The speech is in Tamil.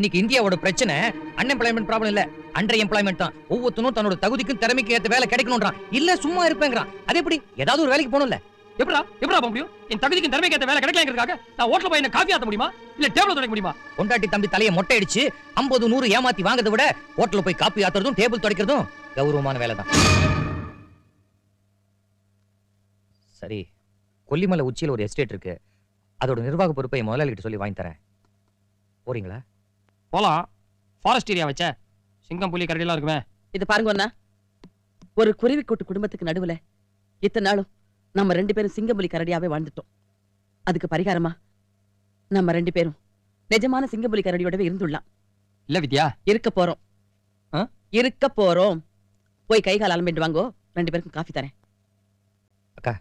இன்னைக்கு இந்தியாவோட பிரச்சனை அன்எம்ப்ளாய்மெண்ட் ப்ராப்ளம் இல்ல, அண்டர் எம்ப்ளாய்மெண்ட் தான். ஒவ்வொருத்தனும் தன்னோட தகுதிக்கும் திறமைக்கு ஏத்த வேலை கிடைக்கணும்ன்றான். இல்ல சும்மா இருப்பேங்கிறான். அது எப்படி? ஏதாவது ஒரு வேலைக்கு போகணும்ல. எப்படா போக முடியும்? என் தகுதிக்கு திறமைக்கு ஏத்த வேலை கிடைக்கலங்கிறதுக்காக நான் ஹோட்டல்ல போய் என்ன காஃபி ஆத்த முடியுமா? இல்ல டேபிள் துடைக்க முடியுமா? கொண்டாட்டி தம்பி தலையை மொட்டை அடிச்சு 50 100 ஏமாத்தி வாங்குறதை விட ஹோட்டல்ல போய் காப்பி ஆத்துறதும் டேபிள் துடைக்கிறதும் கௌரவமான வேலை தான். சரி, கொல்லிமலை உச்சியில் ஒரு எஸ்டேட் இருக்கு. அதோட நிர்வாக பொறுப்பை முதலாளிகிட்ட சொல்லி வாங்கி தரேன். போறீங்களா? போலாம். ஃபாரஸ்ட் ஏரியா வச்ச சிங்கம் புலி கரடிலாம் இருக்குமே. இது பாருங்க அண்ணா, ஒரு குருவி கூட்டு குடும்பத்துக்கு நடுவுல இத்தனை நாளும் நம்ம 2 பேரும் சிங்கம்புலி கரடியாவே வாழ்ந்துட்டோம். அதுக்கு பரிகாரமா நம்ம 2 பேரும் நிஜமான சிங்கம்புலி கரடியோடவே இருந்துடலாம். இல்ல வித்யா, இருக்க போறோம். போய் கை கால் அலம்பிட்டு வாங்கோ, 2 பேருக்கும் காஃபி தரேன். அக்கா